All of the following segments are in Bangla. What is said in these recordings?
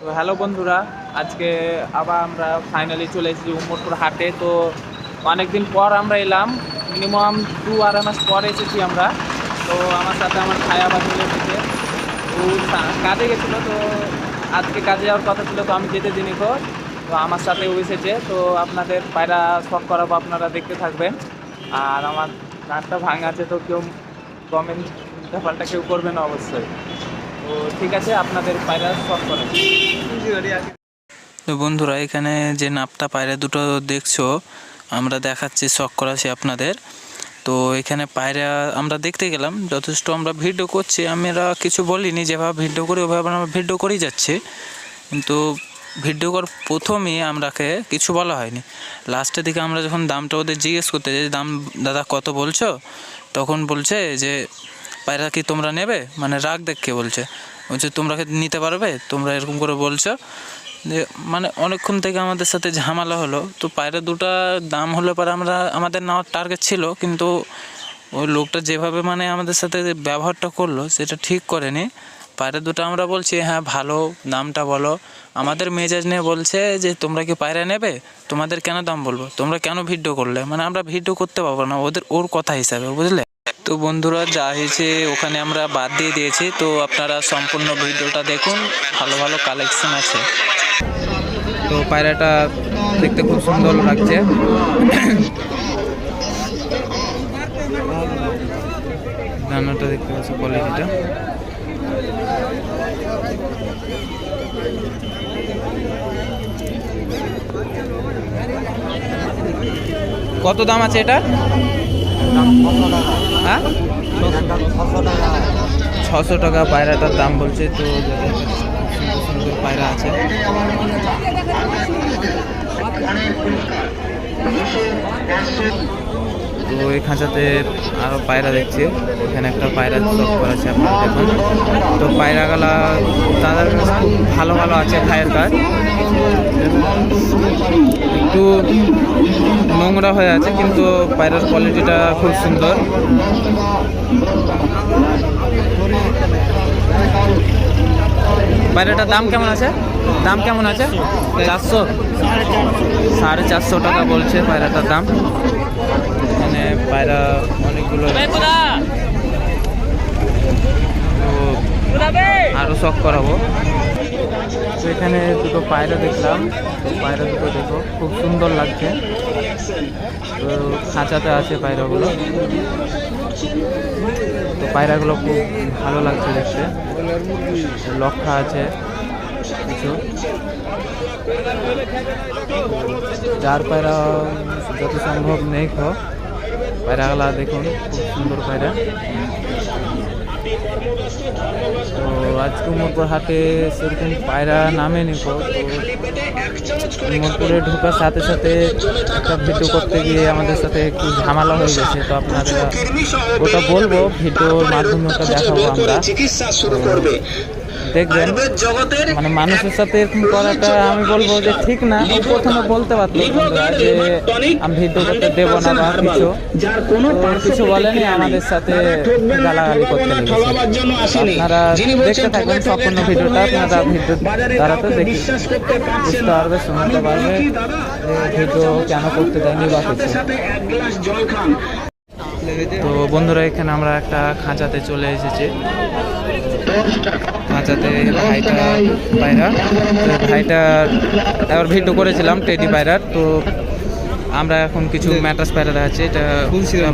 তো হ্যালো বন্ধুরা, আজকে আবার আমরা ফাইনালি চলে এসেছি উমরপুর হাটে। তো অনেকদিন পর আমরা এলাম, মিনিমাম 2-2.5 মাস পর এসেছি আমরা। তো আমার সাথে আমার ভাই আবার চলে এসেছে। ও কাজে গেছিলো, তো আজকে কাজে যাওয়ার কথা ছিল, তো আমি যেতে দিনই। তো আমার সাথে ও এসেছে, তো আপনাদের পায়রা শখ করাবো, আপনারা দেখতে থাকবেন। আর আমার কার্ডটা ভাঙা আছে, তো কেউ কমেন্ট ব্যাপারটা কেউ করবে না অবশ্যই। তো ঠিক আছে, আপনাদের পায়রা শখ করেন। তো বন্ধুরা, এখানে যে নাপটা পায়রা দুটো দেখছো আমরা দেখাচ্ছি, শখ করাছি আপনাদের। তো এখানে পায়রা আমরা দেখতে গেলাম, যথেষ্ট আমরা ভিডিও করছি, আমরা কিছু বলিনি, যেভাবে ভিডিও করি ওভাবে আমরা ভিডিও করেই যাচ্ছি। কিন্তু ভিডিও করার প্রথমেই আমরাকে কিছু বলা হয়নি। লাস্টের দিকে আমরা যখন দামটা ওদের জিজ্ঞেস করতে যাই, দাম দাদা কত বলছো, তখন বলছে যে পায়রা কি তোমরা নেবে, মানে রাগ দেখে বলছে তোমরা নিতে পারবে, তোমরা এরকম করে বলছো। যে মানে অনেকক্ষণ থেকে আমাদের সাথে ঝামেলা হলো। তো পায়রা দুটা দাম হলে পরে আমাদের নেওয়ার টার্গেট ছিল, কিন্তু ওই লোকটা যেভাবে মানে আমাদের সাথে ব্যবহারটা করলো সেটা ঠিক করেনি। পায়রা দুটো আমরা বলছি হ্যাঁ ভালো, দামটা বলো। আমাদের মেজাজ নিয়ে বলছে যে তোমরা কি পায়রা নেবে, তোমাদের কেন দাম বলবো, তোমরা কেন ভিডিও করলে, মানে আমরা ভিডিও করতে পারবো না ওর কথা হিসাবে, বুঝলে। তো বন্ধুরা, যা হয়েছে ওখানে আমরা বাদ দিয়ে দিয়েছি। তো আপনারা সম্পূর্ণ ভিডিওটা দেখুন, ভালো ভালো কালেকশন আছে। তো পায়রাটা দেখতে খুব সুন্দর লাগছে। রান্নাটা দেখতে পাচ্ছি, কোয়ালিটিটা কত দাম আছে এটা? হ্যাঁ, 600 টাকা পায়রাটার দাম বলছে। তো সুন্দর সুন্দর পায়রা আছে। তো এই খাঁচাতে আরো পায়রা দেখছি, এখানে একটা পায়রা স্টক করেছে আপনারা দেখুন। তো পায়রাগুলা তাদের খুব ভালো ভালো আছে, ভাইয়ের কাজ একটু নোংরা হয়ে আছে, কিন্তু পায়রার কোয়ালিটিটা খুব সুন্দর। পায়রাটার দাম কেমন আছে? দাম কেমন আছে? 400, 450 টাকা বলছে পায়রাটার দাম। এখানে পায়রা অনেকগুলো, আরো শখ করাবো। তো এখানে দুটো পায়রা দেখলাম, পায়রা দুটো দেখো খুব সুন্দর লাগছে। তো খাঁচাতে আছে পায়রাগুলো, তো পায়রাগুলো খুব ভালো লাগছে দেখতে। লক্ষা আছে কিছু, যার পায়রা যত সম্ভব নেই পায়রাগুলা দেখুন, খুব সুন্দর পায়রা। তো আজকে উমরপুর হাটে সেরকম পায়রা নামেনি। তো উমরপুরে ঢোকার সাথে সাথে একটা ভিডিও করতে গিয়ে আমাদের সাথে একটু ঝামেলা হয়ে গেছে। তো আপনারা ওটা বলবো, ভিডিওর মাধ্যমে ওটা দেখাবো আমরা, দেখবেন। মানে মানুষের সাথে এরকম করাটা আমি বলবো যে ঠিক না। প্রথমে বলতে পারতো বন্ধুরা যে আমি ভিডিও করতে দেবো না বা কিছু, কিছু বলেনি, আমাদের সাথে গালাগালি করতে লেগেছে। আপনারা দেখতে থাকবেন সম্পূর্ণ ভিডিওটা, আপনারা ভিডিও দ্বারাতে বুঝতে পারবে, শুনতে পারবে যে ভিডিও কেন করতে দেয়নি বা কিছু। তো বন্ধুরা, এখানে আমরা একটা খাঁচাতে চলে এসেছি। খাঁচাতে ভাইটা পায়রা, ভাইটা এবার ভিডিও করেছিলাম টেডি পায়রার। তো আমরা এখন কিছু ম্যাট্রাস পায়রা দেখাচ্ছি। এটা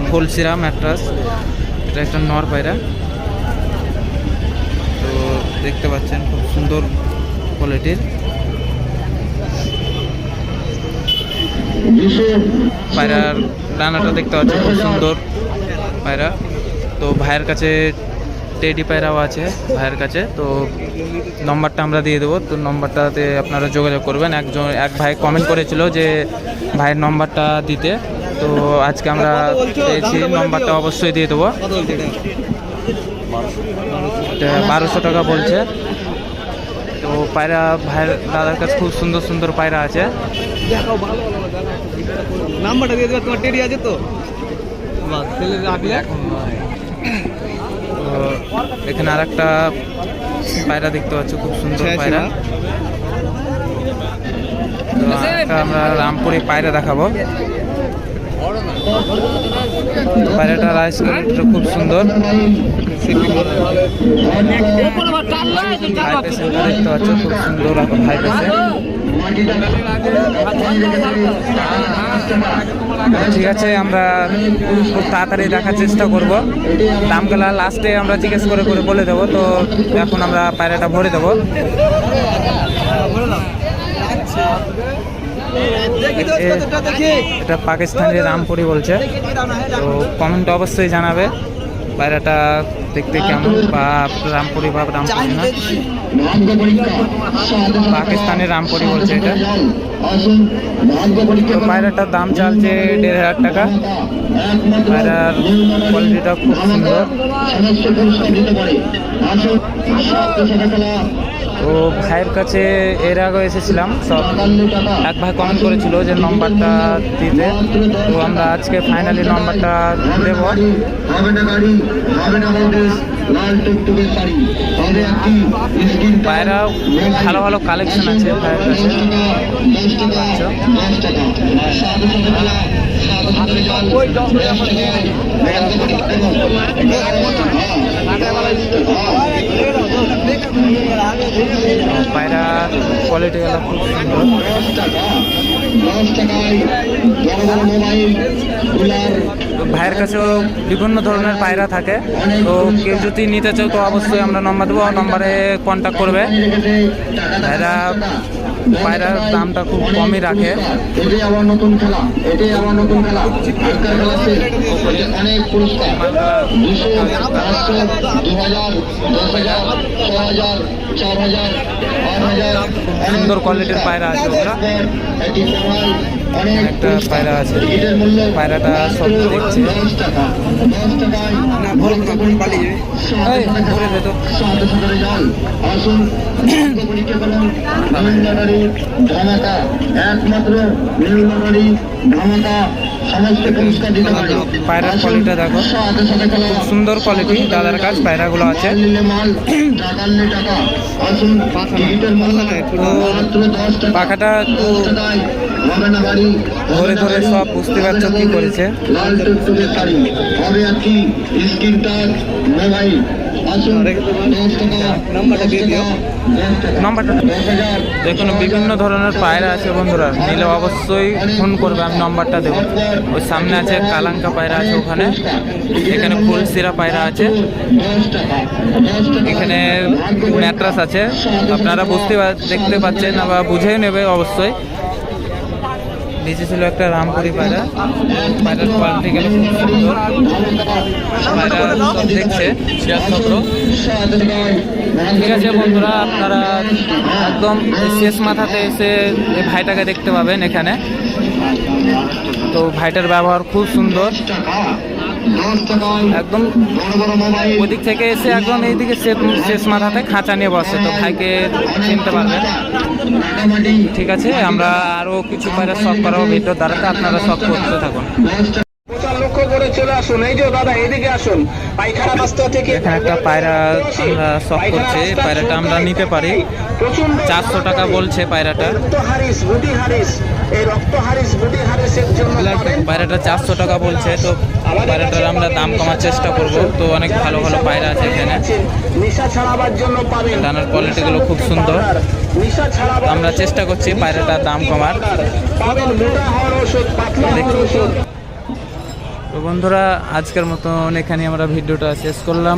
ফুলসিরা ম্যাট্রাস, এটা একটা নর পায়রা। তো দেখতে পাচ্ছেন খুব সুন্দর কোয়ালিটির পায়রার ডানাটা দেখতে পাচ্ছেন, খুব সুন্দর পায়রা। তো ভাইয়ের কাছে টেডি পায়রাও আছে ভাইয়ের কাছে। তো নম্বরটা আমরা দিয়ে দেবো, তো নম্বরটাতে আপনারা যোগাযোগ করবেন। এক ভাই কমেন্ট করেছিল যে ভাইয়ের নম্বরটা দিতে, তো আজকে আমরা পেয়েছি, নম্বরটা অবশ্যই দিয়ে দেবো। 1200 টাকা বলছে। তো পায়রা ভাইয়ের দাদার কাছে খুব সুন্দর সুন্দর পায়রা আছে। নাম্বারটা দিয়ে দেবো, তোমার টেডি আছে তো। এখানে আর একটা পায়রা দেখতে পাচ্ছ, খুব সুন্দর পায়রা। তো একটা আমরা রামপুরি পায়রা দেখাবো। পায়রাটার আইস কোয়ালিটিটা খুব সুন্দর। হাই পেসেন্টটা দেখতে পাচ্ছ, খুব সুন্দর হাই পেসেন্ট। ঠিক আছে, আমরা খুব তাড়াতাড়ি দেখার চেষ্টা করব। দামগুলা লাস্টে আমরা জিজ্ঞেস করে করে বলে দেবো। তো এখন আমরা পায়রাটা ভরে দেবো। এটা পাকিস্তানি রামপুরি বলছে। তো কমেন্টে অবশ্যই জানাবে পায়রাটা দেখতে কেমন, বা রামপুরি বা রামপুরি না, পাকিস্তানি রামপুরি বলছে এটা। তো পায়রাটার দাম চালছে 1,500 টাকা। পায়রার কোয়ালিটিটা খুব সুন্দর। তো ভাইয়ের কাছে এর আগে এসেছিলাম, সব এক ভাই কমেন্ট করেছিল যে নম্বরটা দিতে। তো আমরা আজকে ফাইনালি নম্বরটা দেবো। পায়রা ভালো ভালো কালেকশন আছে ভাইয়ের কাছে। পায়রা কোয়ালিটি গুলো খুব সুন্দর। ভাইয়ের কাছেও বিভিন্ন ধরনের পায়রা থাকে। তো কেউ যদি নিতে চাও তো অবশ্যই আমরা নম্বর দেবো, নম্বরে কন্ট্যাক্ট করবে। ভাইরা পায়রার দামটা খুব কমই রাখে। সুন্দর কোয়ালিটির পায়রা আছে ওরা। একটা পায়রা আছে, পায়রাটা সব দেখছে। পায়রার কোয়ালিটিটা দেখো, খুব সুন্দর কোয়ালিটি। দাদার কাছ পায়রাগুলো আছে। পাখাটা একটু ধরে ধরে সব বুঝতে পারছো কি করেছে। নম্বরটা দেখুন, বিভিন্ন ধরনের পায়রা আছে বন্ধুরা, নিলে অবশ্যই ফোন করবে, আমি নম্বরটা দেবো। ওই সামনে আছে কালাঙ্কা পায়রা আছে, ওখানে এখানে ফুলসিরা পায়রা আছে, এখানে ম্যাট্রাস আছে। আপনারা দেখতে পাচ্ছেন বা বুঝেই নেবে অবশ্যই। নিচে ছিল একটা রামপুরি পায়রা। পায়রার কোয়ালিটি গেল খুব সুন্দর। পায়রা সব দেখছে ছাত্র। ঠিক আছে বন্ধুরা, আপনারা একদম শেষ মাথাতে এসে এই ভাইটাকে দেখতে পাবেন এখানে। তো ভাইটার ব্যবহার খুব সুন্দর। একদম ওদিক থেকে এসে একদম এইদিকে শেষ মাথাতে খাঁচা নিয়ে বসে। তো ভাইকে চিনতে পারবেন। ঠিক আছে, আমরা আরো কিছু পায়রা শখ করাবো ভিডিও দ্বারাতে, আপনারা শখ করতে থাকুন। এখানে একটা পায়রা আমরা শখ করছি, পায়রাটা আমরা নিতে পারি। 400 টাকা বলছে পায়রাটা। পায়রাটা 400 টাকা বলছে। তো পায়রাটার আমরা দাম কমার চেষ্টা করব। তো অনেক ভালো ভালো পায়রা আছে এখানে। ডানার কোয়ালিটিগুলো খুব সুন্দর। আমরা চেষ্টা করছি পায়রাটার দাম কমার। তো বন্ধুরা, আজকের মতন এখানে আমরা ভিডিওটা শেষ করলাম।